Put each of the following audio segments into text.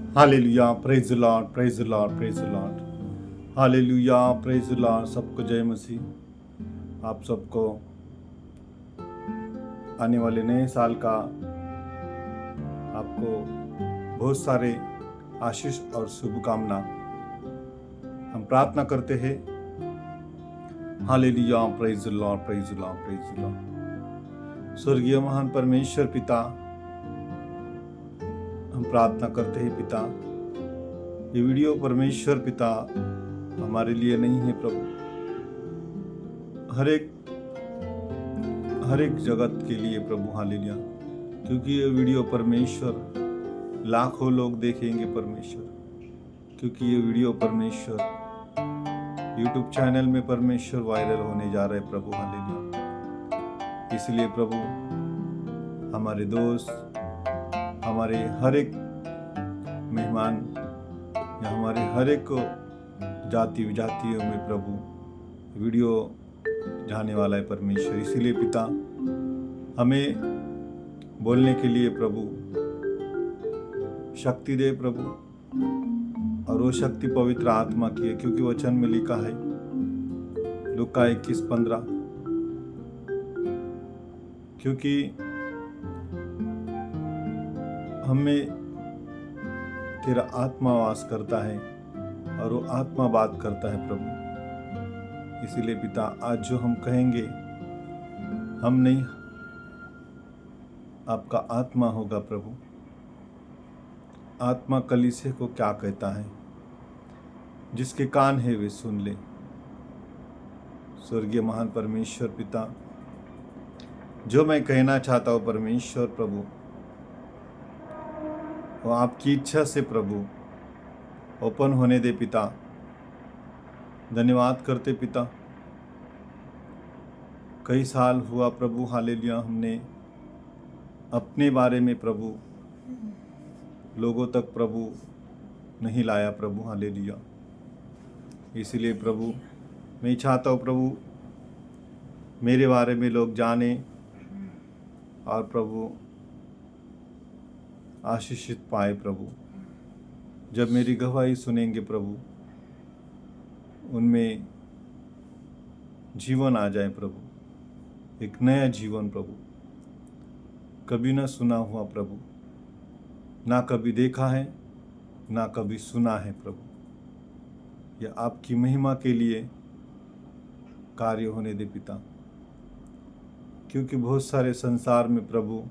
Hallelujah, praise the Lord, praise the Lord, praise the Lord. Hallelujah, praise the Lord. सबको जय मसीह। आप सबको आने वाले नए साल का आपको बहुत सारे आशीष और शुभकामना हम प्रार्थना करते हैं। Hallelujah, praise the Lord, praise the Lord, praise the Lord. स्वर्गीय महान परमेश्वर पिता, हम प्रार्थना करते हैं पिता, ये वीडियो परमेश्वर पिता हमारे लिए नहीं है प्रभु, हर एक जगत के लिए प्रभु। हालेलुया, क्योंकि ये वीडियो परमेश्वर लाखों लोग देखेंगे परमेश्वर, क्योंकि ये वीडियो परमेश्वर यूट्यूब चैनल में परमेश्वर वायरल होने जा रहे प्रभु। हालेलुया, इसलिए प्रभु हमारे दोस्त, हमारे हर एक मेहमान या हमारे हर एक जाति विजातियों में प्रभु वीडियो जाने वाला है परमेश्वर। इसीलिए पिता हमें बोलने के लिए प्रभु शक्ति दे प्रभु, और वो शक्ति पवित्र आत्मा की है, क्योंकि वचन में लिखा है लूका 21:15, क्योंकि हमें तेरा आत्मा वास करता है और वो आत्मा बात करता है प्रभु। इसीलिए पिता आज जो हम कहेंगे हम नहीं, आपका आत्मा होगा प्रभु। आत्मा कलीसिया को क्या कहता है, जिसके कान है वे सुन ले। स्वर्गीय महान परमेश्वर पिता, जो मैं कहना चाहता हूँ परमेश्वर प्रभु, वो आपकी इच्छा से प्रभु ओपन होने दे पिता। धन्यवाद करते पिता, कई साल हुआ प्रभु हालेलुया हमने अपने बारे में प्रभु लोगों तक प्रभु नहीं लाया प्रभु। हालेलुया, इसलिए प्रभु मैं चाहता हूँ प्रभु मेरे बारे में लोग जाने और प्रभु आशीषित पाए प्रभु। जब मेरी गवाही सुनेंगे प्रभु, उनमें जीवन आ जाए प्रभु, एक नया जीवन प्रभु, कभी ना सुना हुआ प्रभु, ना कभी देखा है ना कभी सुना है प्रभु। यह आपकी महिमा के लिए कार्य होने दे पिता, क्योंकि बहुत सारे संसार में प्रभु,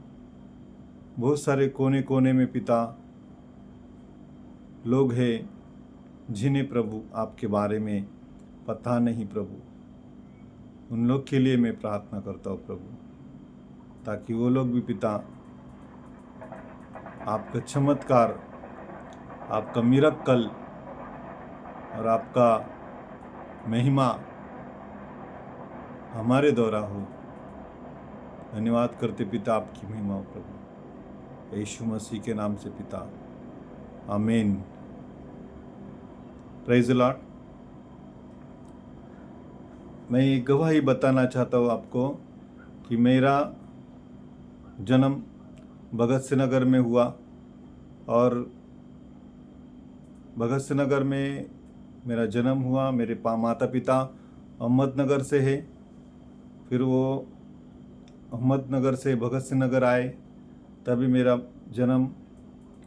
बहुत सारे कोने कोने में पिता लोग हैं जिन्हें प्रभु आपके बारे में पता नहीं प्रभु। उन लोग के लिए मैं प्रार्थना करता हूँ प्रभु, ताकि वो लोग भी पिता आपका चमत्कार, आपका मिरेकल और आपका महिमा हमारे द्वारा हो। धन्यवाद करते पिता, आपकी महिमा हो प्रभु, यीशु मसीह के नाम से पिता, आमीन। Praise the Lord. मैं एक गवाही बताना चाहता हूँ आपको कि मेरा जन्म भगत सिंह नगर में हुआ, और भगत सिंह नगर में मेरा जन्म हुआ। मेरे माता पिता अहमदनगर से है, फिर वो अहमदनगर से भगत सिंह नगर आए, तभी मेरा जन्म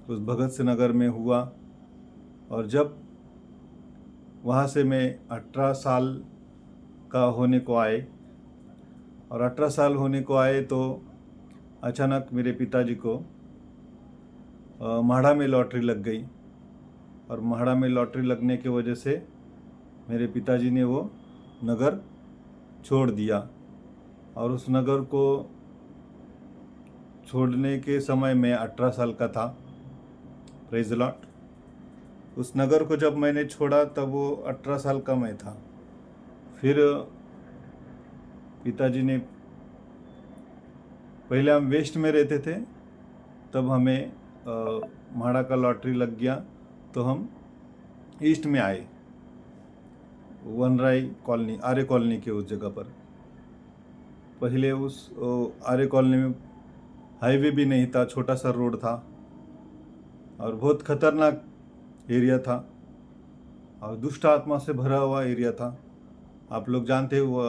उस भगत सिंह नगर में हुआ। और जब वहाँ से मैं 18 साल का होने को आए, और 18 साल होने को आए तो अचानक मेरे पिताजी को म्हाडा में लॉटरी लग गई, और म्हाडा में लॉटरी लगने की वजह से मेरे पिताजी ने वो नगर छोड़ दिया। और उस नगर को छोड़ने के समय मैं 18 साल का था। Praise the Lord. उस नगर को जब मैंने छोड़ा तब वो 18 साल का मैं था। फिर पिताजी ने, पहले हम वेस्ट में रहते थे, तब हमें म्हाडा का लॉटरी लग गया तो हम ईस्ट में आए, वनराई कॉलोनी, आर्य कॉलोनी के उस जगह पर। पहले उस आर्य कॉलोनी में हाईवे भी नहीं था, छोटा सा रोड था, और बहुत खतरनाक एरिया था और दुष्ट आत्मा से भरा हुआ एरिया था। आप लोग जानते हो,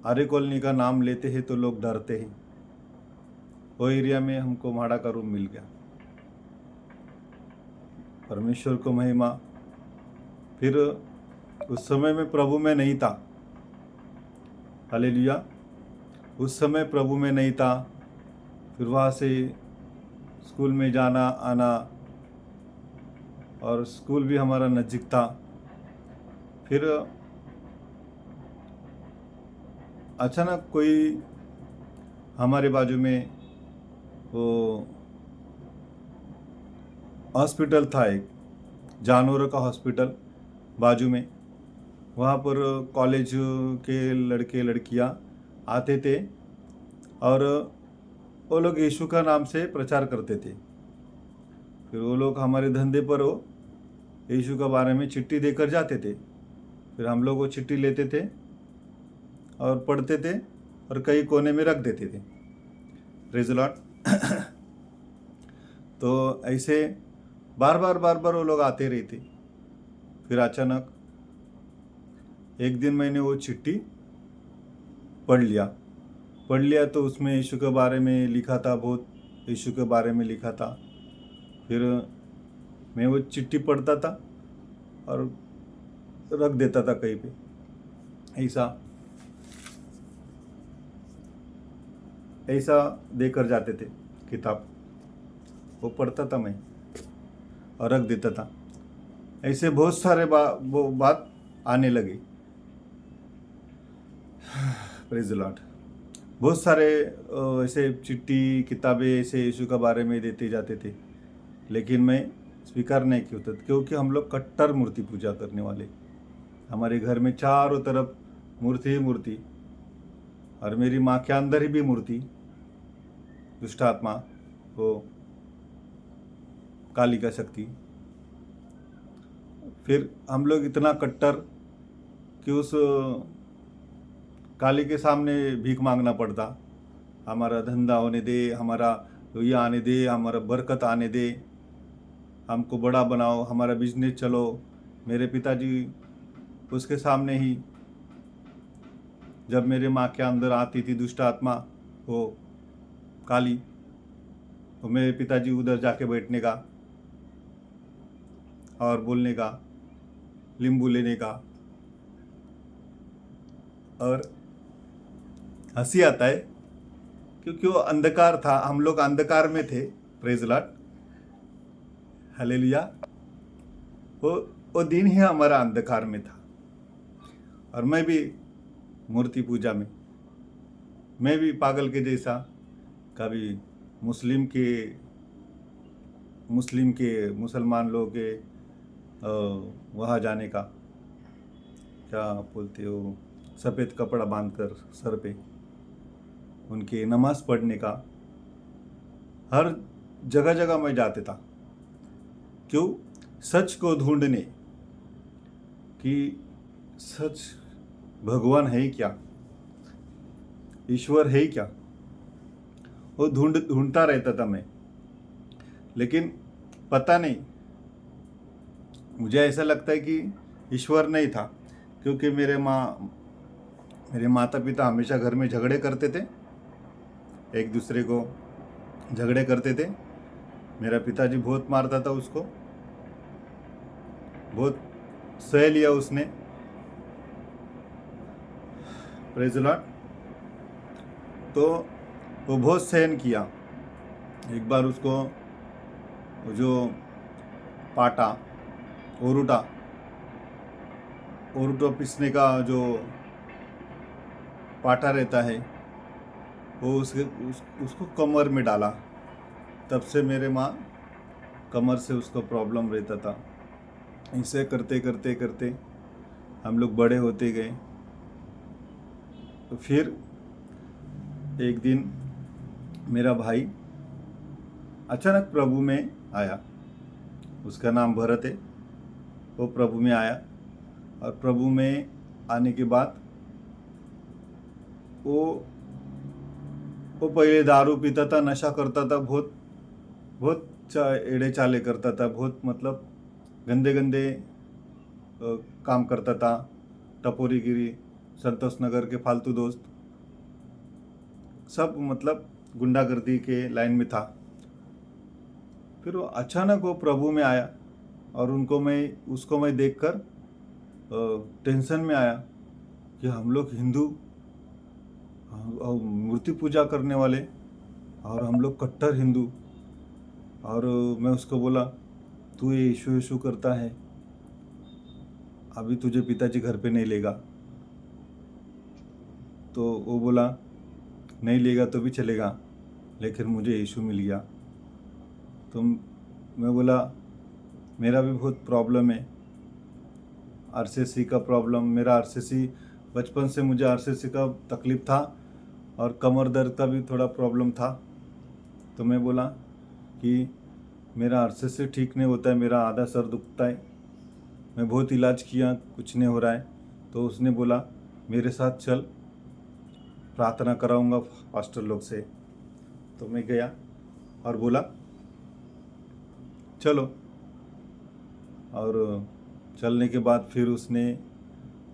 आर्य कॉलोनी का नाम लेते हैं तो लोग डरते हैं। वो एरिया में हमको भाड़ा का रूम मिल गया। परमेश्वर को महिमा। फिर उस समय में प्रभु में नहीं था। हालेलुया। उस समय प्रभु में नहीं था। फिर वहाँ से स्कूल में जाना आना, और स्कूल भी हमारा नज़दीक था। फिर अचानक कोई हमारे बाजू में वो हॉस्पिटल था, एक जानवरों का हॉस्पिटल बाजू में। वहाँ पर कॉलेज के लड़के लड़कियाँ आते थे और वो लोग यीशु का नाम से प्रचार करते थे। फिर वो लोग हमारे धंधे पर वो यीशु के बारे में चिट्ठी देकर जाते थे। फिर हम लोग वो चिट्ठी लेते थे और पढ़ते थे और कई कोने में रख देते थे। Praise the Lord. तो ऐसे बार बार वो लोग आते रहते। फिर अचानक एक दिन मैंने वो चिट्ठी पढ़ लिया तो उसमें यीशु के बारे में लिखा था, बहुत यीशु के बारे में लिखा था। फिर मैं वो चिट्ठी पढ़ता था और रख देता था कहीं पे, ऐसा देकर जाते थे किताब। वो पढ़ता था मैं और रख देता था। ऐसे बहुत सारे वो बात आने लगी। Praise the Lord. बहुत सारे ऐसे चिट्ठी किताबें ऐसे यीशु के बारे में देते जाते थे, लेकिन मैं स्वीकार नहीं किया था, क्योंकि हम लोग कट्टर मूर्ति पूजा करने वाले। हमारे घर में चारों तरफ मूर्ति ही मूर्ति, और मेरी माँ के अंदर ही भी मूर्ति, दुष्ट आत्मा, वो काली का शक्ति। फिर हम लोग इतना कट्टर कि उस काली के सामने भीख मांगना पड़ता। हमारा धंधा होने दे, हमारा ये आने दे, हमारा बरकत आने दे, हमको बड़ा बनाओ, हमारा बिजनेस चलो। मेरे पिताजी उसके सामने ही, जब मेरे माँ के अंदर आती थी दुष्ट आत्मा वो काली, तो मेरे पिताजी उधर जाके बैठने का और बोलने का, लींबू लेने का। और हंसी आता है क्योंकि वो अंधकार था, हम लोग अंधकार में थे। Praise the Lord. हालेलुया। वो दिन ही हमारा अंधकार में था। और मैं भी मूर्ति पूजा में, मैं भी पागल के जैसा कभी मुसलमान लोग के वहाँ जाने का, क्या बोलते हो, सफ़ेद कपड़ा बांधकर सर पे, उनके नमाज पढ़ने का, हर जगह जगह मैं जाते था। क्यों? सच को ढूंढने, कि सच भगवान है क्या, ईश्वर है क्या, वो ढूंढता रहता था मैं। लेकिन पता नहीं, मुझे ऐसा लगता है कि ईश्वर नहीं था, क्योंकि मेरे माता पिता हमेशा घर में झगड़े करते थे, एक दूसरे को झगड़े करते थे। मेरा पिताजी बहुत मारता था उसको, बहुत सह लिया उसने। Praise the Lord. तो वो बहुत सहन किया। एक बार उसको जो पाटा ओरूटा पीसने का जो पाटा रहता है, वो उसको कमर में डाला। तब से मेरे माँ कमर से उसको प्रॉब्लम रहता था। ऐसे करते करते करते हम लोग बड़े होते गए। तो फिर एक दिन मेरा भाई अचानक प्रभु में आया। उसका नाम भरत है। वो प्रभु में आया, और प्रभु में आने के बाद वो पहले दारू पीता था, नशा करता था, बहुत एड़े चाले करता था, बहुत मतलब गंदे गंदे काम करता था, टपोरीगिरी, संतोष नगर के फालतू दोस्त सब मतलब गुंडागर्दी के लाइन में था। फिर वो अचानक वो प्रभु में आया और उसको मैं देखकर टेंशन में आया कि हम लोग हिंदू मूर्ति पूजा करने वाले और हम लोग कट्टर हिंदू। और मैं उसको बोला, तू ये इशू करता है, अभी तुझे पिताजी घर पे नहीं लेगा। तो वो बोला, नहीं लेगा तो भी चलेगा, लेकिन मुझे इशू मिल गया। तो मैं बोला, मेरा भी बहुत प्रॉब्लम है, आरसीसी का प्रॉब्लम। मेरा आरसीसी बचपन से मुझे आरसीसी का तकलीफ़ था और कमर दर्द का भी थोड़ा प्रॉब्लम था। तो मैं बोला कि मेरा आरसीसी ठीक नहीं होता है, मेरा आधा सर दुखता है, मैं बहुत इलाज किया, कुछ नहीं हो रहा है। तो उसने बोला, मेरे साथ चल, प्रार्थना कराऊंगा पास्टर लोग से। तो मैं गया और बोला, चलो। और चलने के बाद फिर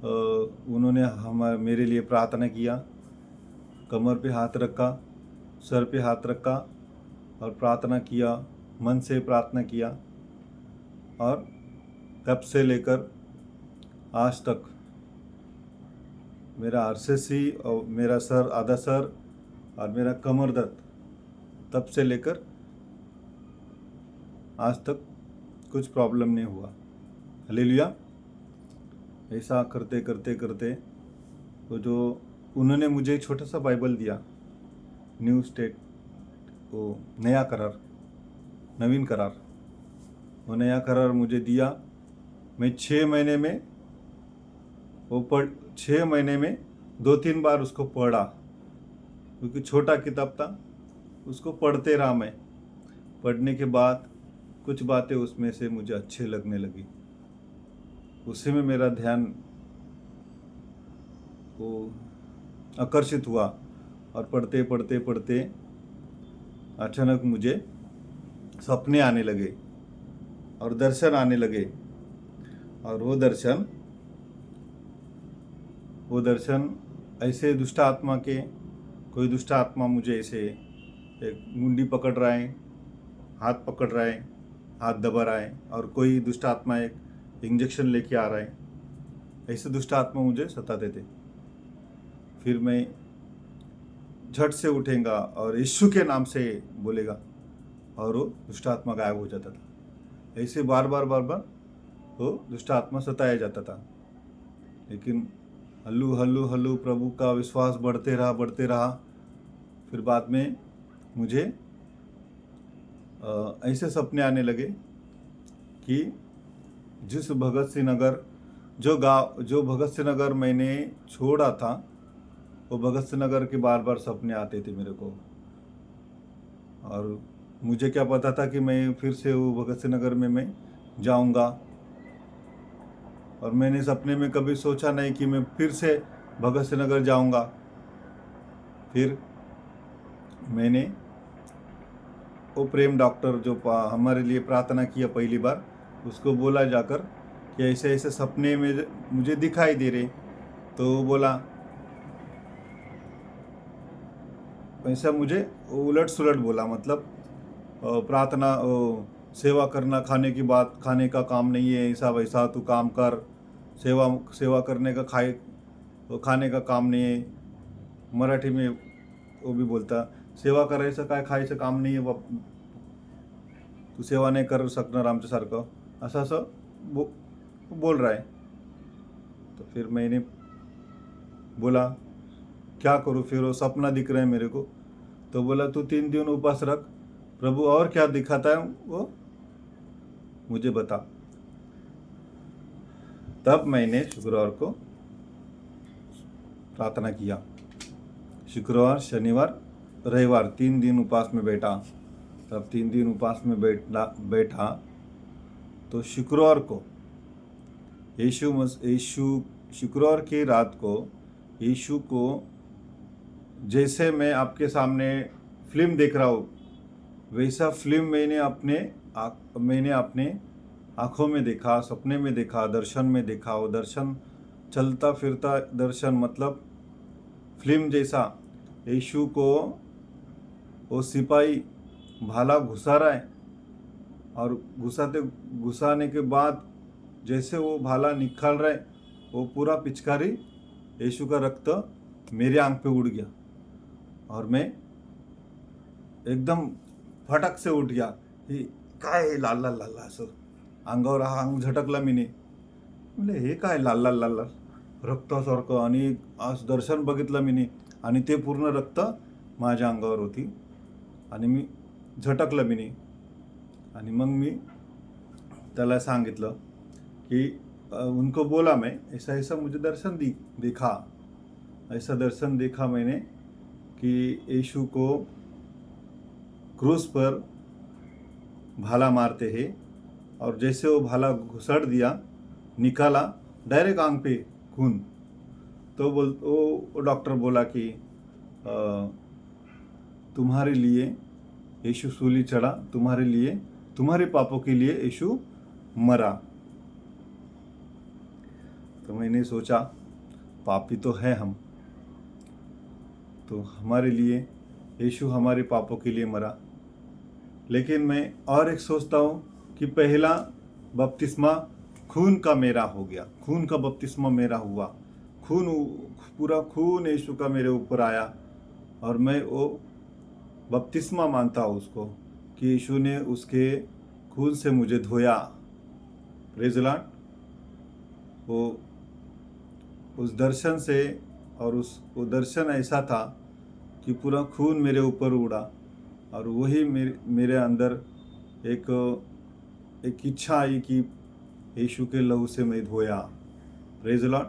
उन्होंने मेरे लिए प्रार्थना किया, कमर पे हाथ रखा, सर पे हाथ रखा और प्रार्थना किया, मन से प्रार्थना किया। और तब से लेकर आज तक मेरा आरसीसी और मेरा सर, आधा सर और मेरा कमर दर्द, तब से लेकर आज तक कुछ प्रॉब्लम नहीं हुआ। हालेलुया। ऐसा करते करते करते तो जो उन्होंने मुझे छोटा सा बाइबल दिया, न्यू स्टेट, वो नया करार, नवीन करार, वो नया करार मुझे दिया। मैं 6 महीने में 6 महीने में 2-3 बार उसको पढ़ा, क्योंकि छोटा किताब था, उसको पढ़ते रहा मैं। पढ़ने के बाद कुछ बातें उसमें से मुझे अच्छे लगने लगी, उसी में मेरा ध्यान वो आकर्षित हुआ। और पढ़ते पढ़ते पढ़ते अचानक मुझे सपने आने लगे और दर्शन आने लगे। और वो दर्शन ऐसे दुष्ट आत्मा के, कोई दुष्ट आत्मा मुझे ऐसे एक मुंडी पकड़ रहा है, हाथ पकड़ रहा है, हाथ दबा रहा है, और कोई दुष्ट आत्मा एक इंजेक्शन लेके आ रहा है। ऐसे दुष्ट आत्मा मुझे सताते थे। फिर मैं झट से उठेगा और यीशु के नाम से बोलेगा और वो दुष्ट आत्मा गायब हो जाता था। ऐसे बार बार वो दुष्ट आत्मा सताया जाता था। लेकिन हल्लू प्रभु का विश्वास बढ़ते रहा। फिर बाद में मुझे ऐसे सपने आने लगे कि जिस भगत सिंह नगर, जो भगत सिंह नगर मैंने छोड़ा था, वो भगत सिंह नगर के बार बार सपने आते थे मेरे को। और मुझे क्या पता था कि मैं फिर से वो भगत सिंह नगर में मैं जाऊंगा। और मैंने सपने में कभी सोचा नहीं कि मैं फिर से भगत सिंह नगर जाऊंगा। फिर मैंने वो प्रेम डॉक्टर जो हमारे लिए प्रार्थना किया पहली बार, उसको बोला जाकर कि ऐसे ऐसे सपने में मुझे दिखाई दे रहे। तो वो बोला, ऐसा मुझे उलट सुलट बोला, मतलब प्रार्थना सेवा करना खाने की बात, खाने का काम नहीं है, ऐसा वैसा तू काम कर, सेवा करने का खाने का काम नहीं है। मराठी में वो भी बोलता, सेवा करायचं काय, खायचं काम नाही आहे, तू सेवा नाही करू शकणार आमच्यासारखं, असं बोल रहा है। तो फिर मैंने बोला, क्या करूँ? फिर वो सपना दिख रहा है मेरे को। तो बोला, तू 3 दिन उपवास रख, प्रभु और क्या दिखाता है वो मुझे बता। तब मैंने शुक्रवार को प्रार्थना किया। शुक्रवार, शनिवार, रविवार 3 दिन उपवास में बैठा। तब 3 दिन उपवास में बैठा तो शुक्रवार को शुक्रवार की रात को यीशु को, जैसे मैं आपके सामने फिल्म देख रहा हूँ, वैसा फिल्म मैंने अपने आँखों में देखा, सपने में देखा, दर्शन में देखा। वो दर्शन चलता फिरता दर्शन, मतलब फिल्म जैसा। यीशु को वो सिपाही भाला घुसा रहा है, और घुसाने के बाद जैसे वो भाला निकाल रहा है, वो पूरा पिचकारी यीशु का रक्त मेरे आंख पे उड़ गया, और मैं एकदम फटक से उठ गया. हे काय लाल लाल लाल असं अंगावर अंग झटकला मीने. म्हणले हे काय लाल लाल लाल लाल रक्तासारखं, आणि आज दर्शन बघितलं मीने, आणि ते पूर्ण रक्त माझ्या अंगावर होती, आणि मी झटकलं मीने. आणि मग मी त्याला सांगितलं कि उनको बोला मैं, ऐसा ऐसा मुझे दर्शन देखा, ऐसा दर्शन देखा मैंने कि यीशु को क्रूस पर भाला मारते हैं, और जैसे वो भाला घुसड़ दिया, निकाला डायरेक्ट आंख पे खून. तो वो डॉक्टर बोला कि तुम्हारे लिए यीशु सूली चढ़ा, तुम्हारे लिए, तुम्हारे पापों के लिए यीशु मरा. तो मैंने सोचा पापी तो है हम, तो हमारे लिए यीशु हमारे पापों के लिए मरा. लेकिन मैं और एक सोचता हूँ कि पहला बपतिस्मा खून का मेरा हो गया, खून का बपतिस्मा मेरा हुआ, पूरा खून यीशु का मेरे ऊपर आया, और मैं वो बपतिस्मा मानता हूँ उसको, कि यीशु ने उसके खून से मुझे धोया. Praise the Lord. वो उस दर्शन से, और वो दर्शन ऐसा था कि पूरा खून मेरे ऊपर उड़ा, और वही मेरे अंदर एक इच्छा आई कि यीशु के लहू से मैं धोया. Praise the Lord.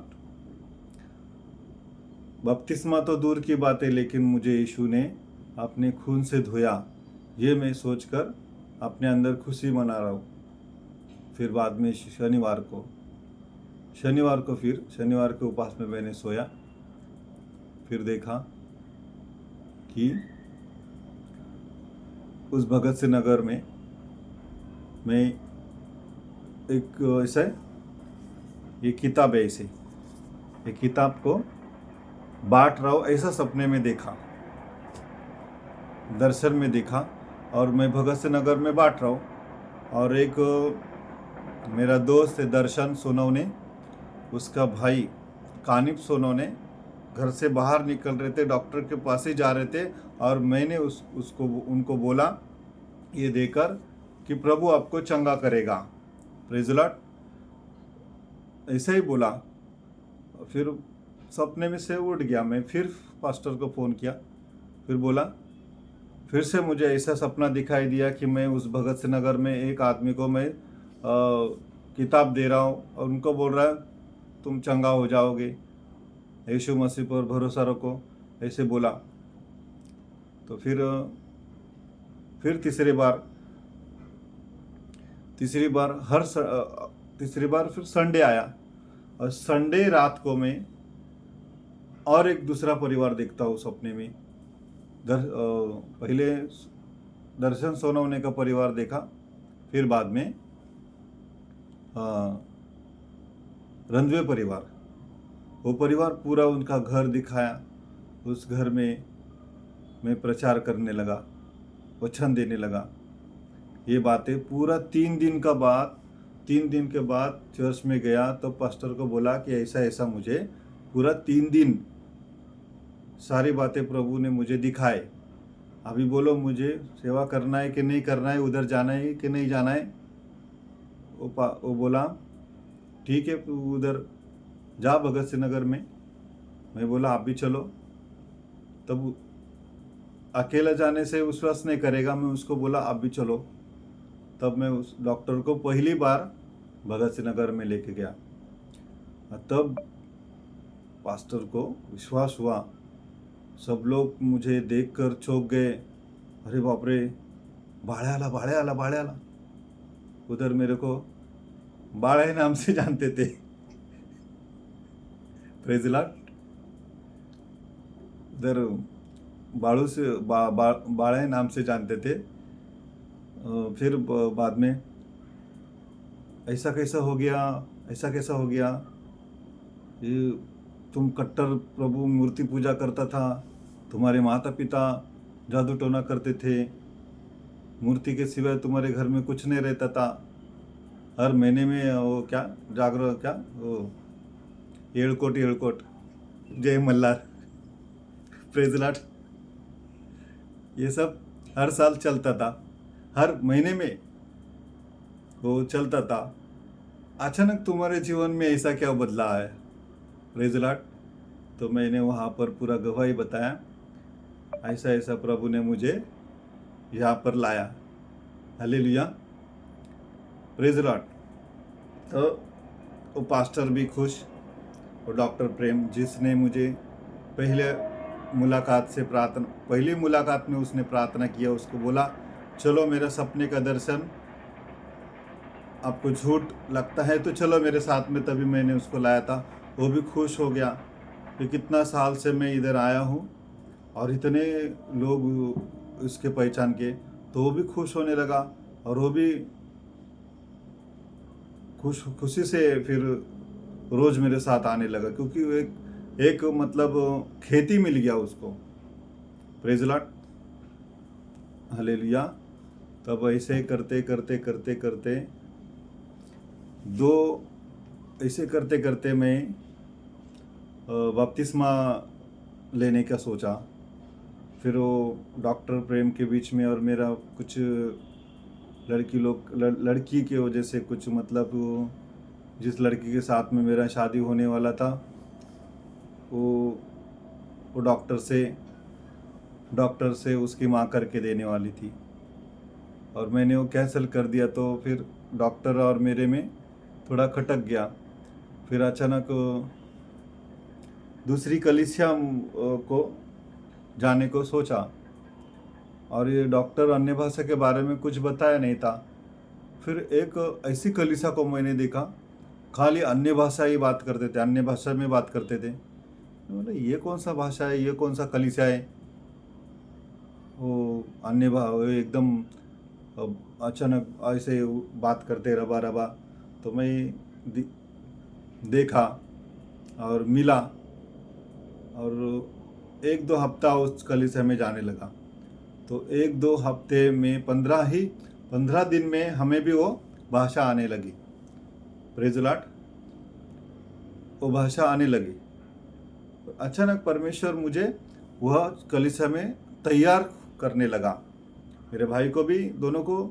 बपतिस्मा तो दूर की बात है, लेकिन मुझे यीशु ने अपने खून से धोया, ये मैं सोचकर अपने अंदर खुशी मना रहा हूँ. फिर बाद में शनिवार के उपास में मैंने सोया, फिर देखा कि उस भगत सिंह नगर में मैं एक ऐसा ये किताब है, ऐसे एक किताब को बांट रहा हूँ, ऐसा सपने में देखा, दर्शन में देखा, और मैं भगत सिंह नगर में बांट रहा हूँ. और एक मेरा दोस्त है दर्शन सोनवने, उसका भाई कानिप सोनवने घर से बाहर निकल रहे थे, डॉक्टर के पास ही जा रहे थे, और मैंने उनको बोला ये देकर कि प्रभु आपको चंगा करेगा. Praise the Lord. ऐसे ही बोला. फिर सपने में से उठ गया. मैं फिर पास्टर को फ़ोन किया, फिर बोला, फिर से मुझे ऐसा सपना दिखाई दिया कि मैं उस भगत सिंह नगर में एक आदमी को मैं किताब दे रहा हूँ, और उनको बोल रहा है तुम चंगा हो जाओगे, यीशु मसीह पर भरोसा रखो, ऐसे बोला. तो फिर तीसरी बार फिर संडे आया, और संडे रात को मैं और एक दूसरा परिवार देखता हूँ सपने में. पहले दर्शन सोनवने का परिवार देखा, फिर बाद में रंधवे परिवार, वो परिवार पूरा उनका घर दिखाया. उस घर में मैं प्रचार करने लगा, वचन देने लगा. ये बातें पूरा 3 दिन के बाद चर्च में गया, तो पास्टर को बोला कि ऐसा ऐसा मुझे पूरा 3 दिन सारी बातें प्रभु ने मुझे दिखाए. अभी बोलो मुझे सेवा करना है कि नहीं करना है, उधर जाना है कि नहीं जाना है. वो बोला ठीक है तू उधर जा भगत सिंह नगर में. मैं बोला आप भी चलो. तब अकेला जाने से विश्वास नहीं करेगा, मैं उसको बोला आप भी चलो. तब मैं उस डॉक्टर को पहली बार भगत सिंह नगर में लेके गया. तब पास्टर को विश्वास हुआ. सब लोग मुझे देखकर चौंक गए, अरे बाप रे, बाड़े आला. उधर मेरे को बाड़े नाम से जानते थे. Praise the Lord. उधर बाड़े नाम से जानते थे. फिर बाद में ऐसा कैसा हो गया, ऐसा कैसा हो गया, ये तुम कट्टर प्रभु मूर्ति पूजा करता था, तुम्हारे माता पिता जादू टोना करते थे, मूर्ति के सिवाय तुम्हारे घर में कुछ नहीं रहता था, हर महीने में वो क्या जागरण क्या वो येड़कोट येड़कोट जय मल्हार प्रेज लॉर्ड, ये सब हर साल चलता था, हर महीने में वो चलता था। अचानक तुम्हारे जीवन में ऐसा क्या बदला है, प्रेज लॉर्ड। तो मैंने वहाँ पर पूरा गवाही बताया, ऐसा ऐसा प्रभु ने मुझे यहाँ पर लाया, हालेलुया, प्रेज लॉर्ड। तो वो पास्टर भी खुश, और डॉक्टर प्रेम जिसने मुझे पहली मुलाकात में उसने प्रार्थना किया, उसको बोला चलो मेरा सपने का दर्शन आपको झूठ लगता है तो चलो मेरे साथ में, तभी मैंने उसको लाया था। वो भी खुश हो गया कि कितना साल से मैं इधर आया हूँ और इतने लोग उसके पहचान के, तो वो भी खुश होने लगा और वो भी खुशी से फिर रोज मेरे साथ आने लगा, क्योंकि वो एक मतलब खेती मिल गया उसको, प्रेज लॉर्ड, हालेलुया। तब ऐसे करते करते करते करते ऐसे करते करते मैं बपतिस्मा लेने का सोचा। फिर वो डॉक्टर प्रेम के बीच में और मेरा कुछ लड़की के वजह से कुछ मतलब जिस लड़की के साथ में मेरा शादी होने वाला था वो डॉक्टर से उसकी माँ करके देने वाली थी, और मैंने वो कैंसिल कर दिया। तो फिर डॉक्टर और मेरे में थोड़ा खटक गया। फिर अचानक दूसरी कलीसिया को जाने को सोचा, और ये डॉक्टर अन्य भाषा के बारे में कुछ बताया नहीं था। फिर एक ऐसी कलीसिया को मैंने देखा, खाली अन्य भाषा ही बात करते थे, अन्य भाषा में बात करते थे। बोले ये कौन सा भाषा है, ये कौन सा कलीसिया है, वो वो एकदम अचानक ऐसे बात करते रबा रबा। तो मैं देखा और मिला, और 1-2 हफ्ता उस कलीसिया में जाने लगा। तो 1-2 हफ्ते में 15 दिन में हमें भी वो भाषा आने लगी, प्रेज लॉर्ड, वो भाषा आने लगी। अचानक परमेश्वर मुझे वह कलीसिया में तैयार करने लगा, मेरे भाई को भी, दोनों को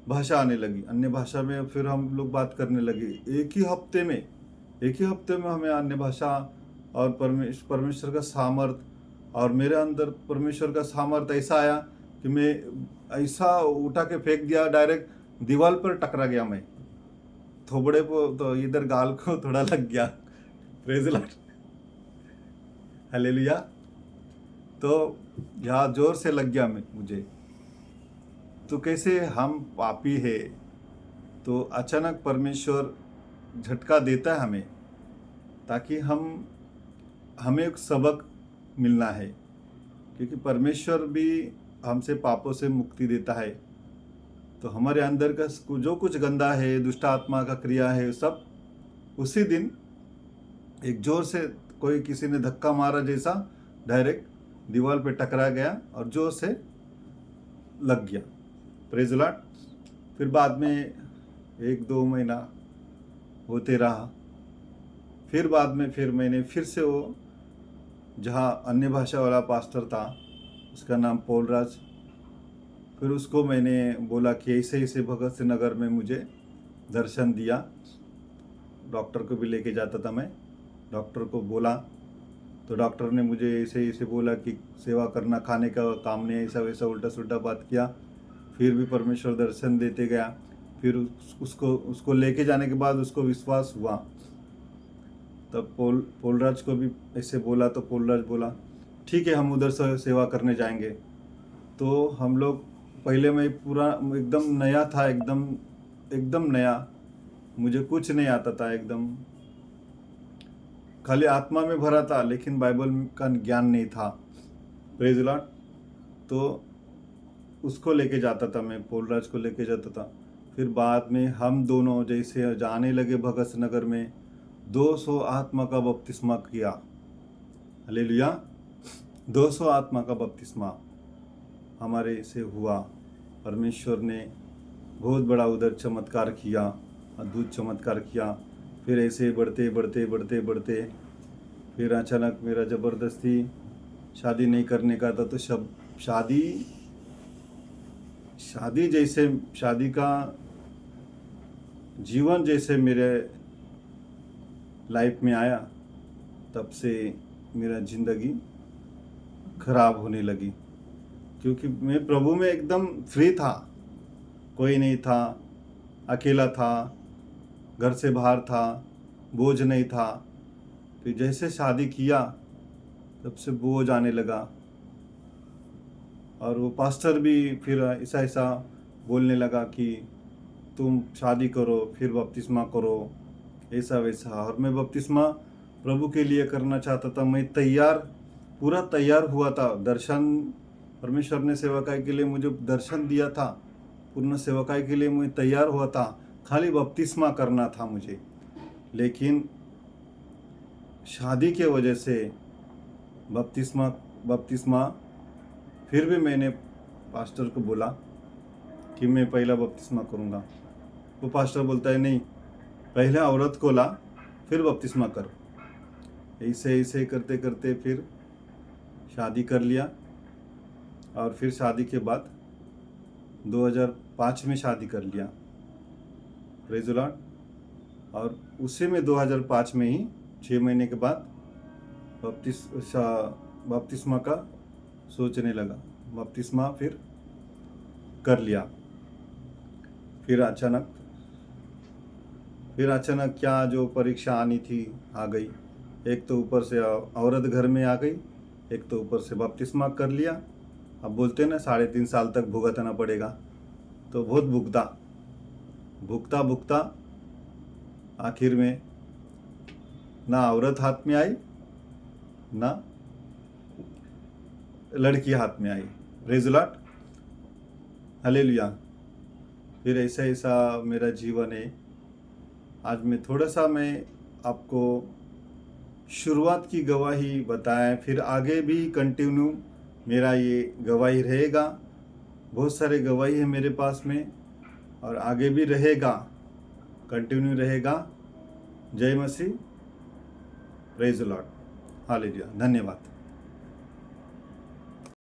भाषा आने लगी, अन्य भाषा में फिर हम लोग बात करने लगे। एक ही हफ्ते में हमें अन्य भाषा और परमेश्वर का सामर्थ, और मेरे अंदर परमेश्वर का सामर्थ ऐसा आया कि मैं ऐसा उठा के फेंक दिया, डायरेक्ट दीवार पर टकरा गया। मैं थोबड़े को तो इधर गाल को थोड़ा लग गया, प्रेज लॉर्ड, हालेलुया। तो यहाँ जोर से लग गया मुझे। तो कैसे हम पापी है, तो अचानक परमेश्वर झटका देता है हमें, ताकि हमें एक सबक मिलना है, क्योंकि परमेश्वर भी हमसे पापों से मुक्ति देता है। तो हमारे अंदर का जो कुछ गंदा है, दुष्ट आत्मा का क्रिया है, सब उसी दिन एक जोर से कोई किसी ने धक्का मारा जैसा डायरेक्ट दीवार पे टकरा गया और जोर से लग गया, प्रेज लॉर्ड। फिर बाद में 1-2 महीना होते रहा। फिर बाद में फिर मैंने फिर से वो जहाँ अन्य भाषा वाला पास्टर था, उसका नाम पोलराज, फिर उसको मैंने बोला कि ऐसे ऐसे भगत सिंह नगर में मुझे दर्शन दिया। डॉक्टर को भी लेके जाता था मैं, डॉक्टर को बोला तो डॉक्टर ने मुझे ऐसे ऐसे बोला कि सेवा करना, खाने का काम नहीं, ऐसा वैसा उल्टा सुल्टा बात किया। फिर भी परमेश्वर दर्शन देते गया। फिर उसको लेके जाने के बाद उसको विश्वास हुआ। तब पोलराज को भी ऐसे बोला तो पोलराज बोला ठीक है, हम उधर से सेवा करने जाएंगे। तो हम लोग, पहले मैं पूरा एकदम नया था, एकदम नया, मुझे कुछ नहीं आता था, एकदम खाली आत्मा में भरा था, लेकिन बाइबल का ज्ञान नहीं था, प्रेज लॉर्ड। तो उसको लेके जाता था, मैं पोलराज को लेके जाता था। फिर बाद में हम दोनों जैसे जाने लगे भगत नगर में, 200 आत्मा का बपतिस्मा किया। हालेलुया। 200 आत्मा का बपतिस्मा हमारे से हुआ। परमेश्वर ने बहुत बड़ा उधर चमत्कार किया, अद्भुत चमत्कार किया। फिर ऐसे बढ़ते बढ़ते बढ़ते बढ़ते फिर अचानक मेरा ज़बरदस्ती शादी नहीं करने का था, तो शादी जैसे शादी का जीवन जैसे मेरे लाइफ में आया, तब से मेरा ज़िंदगी खराब होने लगी। क्योंकि मैं प्रभु में एकदम फ्री था, कोई नहीं था, अकेला था, घर से बाहर था, बोझ नहीं था। फिर जैसे शादी किया तब से बोझ आने लगा। और वो पास्टर भी फिर ऐसा बोलने लगा कि तुम शादी करो फिर बपतिस्मा करो, ऐसा वैसा। और मैं बपतिस्मा प्रभु के लिए करना चाहता था। मैं पूरा तैयार हुआ था। दर्शन, परमेश्वर ने सेवकाई के लिए मुझे दर्शन दिया था, पूर्ण सेवकाई के लिए मैं तैयार हुआ था। खाली बपतिस्मा करना था मुझे। लेकिन शादी के वजह से बपतिस्मा फिर भी मैंने पास्टर को बोला कि मैं पहला बपतिस्मा करूँगा। वो पास्टर बोलता है नहीं, पहले औरत को ला फिर बपतिस्मा कर। ऐसे ऐसे करते करते फिर शादी कर लिया। और फिर शादी के बाद 2005 में शादी कर लिया। Praise the Lord. और उसी में 2005 में ही 6 महीने के बाद बपतिस्मा का सोचने लगा। बपतिस्मा फिर कर लिया। फिर अचानक क्या जो परीक्षा आनी थी आ गई। एक तो ऊपर से औरत घर में आ गई, एक तो ऊपर से बपतिस्मा कर लिया। अब बोलते हैं ना 3.5 साल तक भुगतना पड़ेगा, तो बहुत भुगता आखिर में ना औरत हाथ में आई ना लड़की हाथ में आई। Praise the Lord. हालेलुया। फिर ऐसा मेरा जीवन है। आज मैं आपको शुरुआत की गवाही बताएं, फिर आगे भी कंटिन्यू मेरा ये गवाही रहेगा। बहुत सारे गवाही है मेरे पास में और आगे भी रहेगा, कंटिन्यू रहेगा। जय मसीह। Praise the Lord. हालेलुया। धन्यवाद।